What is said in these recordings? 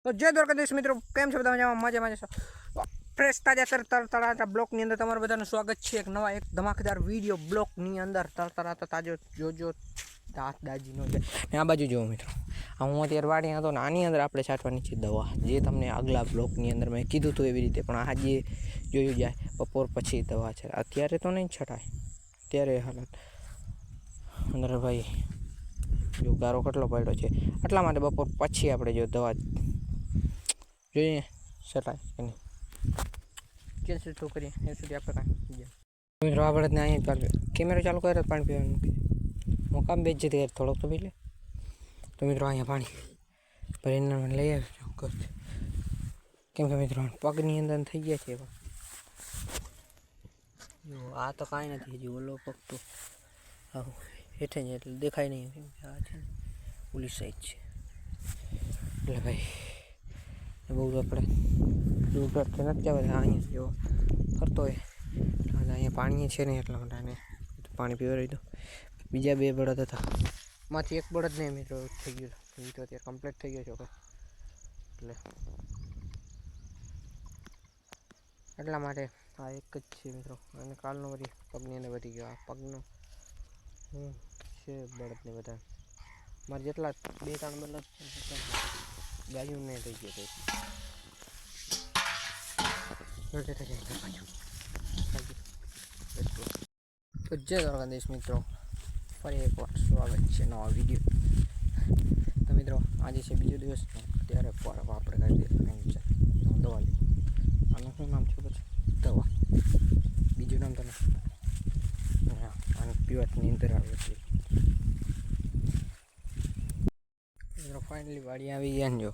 તો જય દ્વારકાધીશ મિત્રો, કેમ છો બધા? મજામાં છો? ફ્રેશ તાજા તરતરા બ્લોકની અંદર તમારું બધાનું સ્વાગત છે. એક નવા એક ધમાકેદાર વિડીયો બ્લોકની અંદર તરતરા તાજો જોજો દાંત દાજીનો છે. આ બાજુ જુઓ મિત્રો, હું અત્યારે વાડી હતો ને આની અંદર આપણે છાંટવાની છે દવા, જે તમને આગલા બ્લોકની અંદર મેં કીધું હતું એવી રીતે. પણ આજે જોયું જાય બપોર પછી દવા છે, અત્યારે તો નહીં છટાય. અત્યારે હાલત અંદર ભાઈ જો ગારો કેટલો પડ્યો છે, એટલા માટે બપોર પછી આપણે જો દવા જોઈએ છટાય કે નહીં, ક્યાં સુધી કરીએ એ સુધી આપણે કાંઈ મિત્રો આપણે ને અહીંયા કેમેરો ચાલુ કરે પાણી પીવાનું હું કામ બેચ જતી થોડોક તો પી લે. તો મિત્રો અહીંયા પાણી ભરીને લઈ આવ્યો ઘરથી, કેમ કે મિત્રો પગની અંદર થઈ ગયા છે એવા. જો આ તો કાંઈ નથી, હજી ઓલો પગ તો આવું હેઠે જ એટલે દેખાય નહીં, કેમ કે આ છે ને પોલીસ સાઈડ છે એટલે ભાઈ બહુ આપણે દૂર નથી જવા. અહીંયા જેવો ફરતો હોય અહીંયા પાણી છે ને એટલા માટે આને પાણી પીવા રહી દો. બીજા બે બળદ હતા, માંથી એક બળદ નહીં મિત્રો થઈ ગયો, એ તો અત્યારે કમ્પ્લીટ થઈ ગયો છોકરો, એટલે એટલા માટે આ એક જ છે મિત્રો. અને કાલનો વળી પગની અંદર વધી ગયો, આ પગનો હું છે બળદને બધા મારે જેટલા 2-3 બળદ ગાયું નહીં થઈ ગયો તો જય દ્વારકાધીશ મિત્રો, ફરી એકવાર સ્વાગત છે નવા વિડીયો. તો મિત્રો આજે છે બીજો દિવસ, અત્યારે આપણે કરી દઈએ દવા લઈ. આનું શું નામ છે પછી દવા, બીજું નામ તને આને પીવાટની અંદર આવે છે મિત્રો. ફાઇનલી વાડી આવી ગયા ને, જો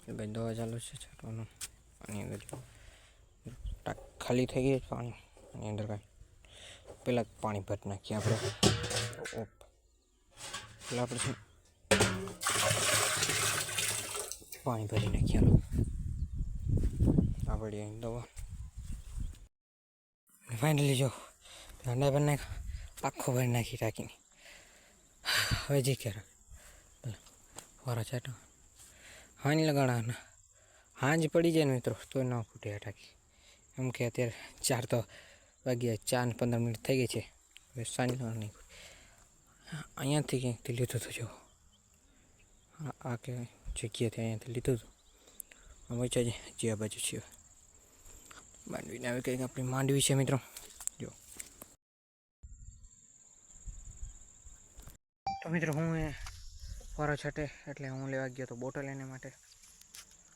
એ ભાઈ દવા ચાલુ છે છાંટવાનું. આની અંદર ટાંક ખાલી થઈ ગઈ પાણી, આની અંદર કાંઈ પહેલાં પાણી ભરી નાખીએ આપણે. પહેલાં આપણે પાણી ભરી નાખીએ આપણે દવા. ફાઇનલી જો ઠંડા ભરી નાખ આખો ભરી નાખી ટાંકીને. હવે જે ક્યારે વારા છાંટો હાંજ લગાડવાના, હાંજ પડી જાય ને મિત્રો તો ન ફૂટે આ ટાંકી. એમ કે અત્યારે 4 તો વાગ્યા, 4:15 થઈ ગઈ છે. હવે સાંજનો નહીં અહીંયાથી ક્યાંકથી લીધું હતું, જો આ કે જગ્યાથી અહીંયાથી લીધું હતું. અમે છે જે આ બાજુ છે માંડવીને આવી કંઈક આપણી માંડવી છે મિત્રો. જો તો મિત્રો હું એ ફરો છટે એટલે હું લેવા ગયો તો બોટલ એને માટે.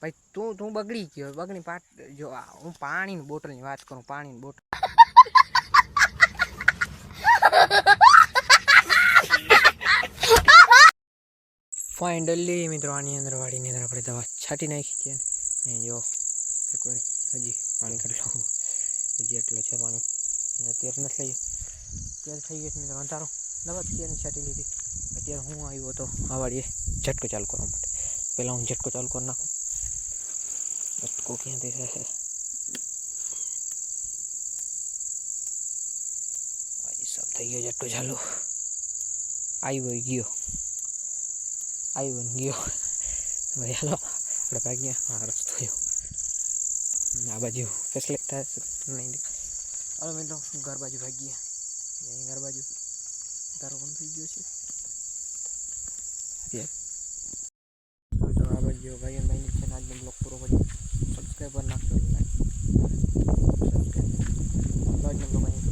ભાઈ તું બગડી ગયો, બગડી પાટ. જો હું પાણીની બોટલની વાત કરું, પાણીની બોટલ ફાઇનલી મિત્રો આની અંદર વાડીની અંદર આપણે દવા છાંટી નાખી છે. અહીં જો એક વાર હજી પાણી કાઢી હજી એટલો છે પાણી, અત્યારે નથી લઈએ, અત્યારે થઈ ગયો છે મિત્રો અંધારો. દવા અત્યારે છાંટી લીધી. અત્યારે હું આવ્યો હતો આ વાડીએ ઝટકો ચાલુ કરવા માટે. પહેલાં હું ઝટકો ચાલુ કરી નાખું. ઝટકો ક્યાંથી થશે? સબ થઈ ગયો ઝટકો ચાલુ. આવ્યો ને ગયો ભાઈ. હાલો આપણે ભાગ્યા આ રસ્તો થયો, આ બાજુ ફેસલેટ થાય નહીં. હાલો મિત્રો ઘર બાજુ ભાગીએ. અહીં ઘર બાજુ તારો પણ થઈ ગયો છે અત્યારે. તો આ બાજુ ભાઈ ભાઈની છે આજનો બ્લોગ પૂરો કરી સબસ્ક્રાઈબર નાખજો, લાઈક સબસ્ક્રાઈબ આજનો બ્લોગ અહીં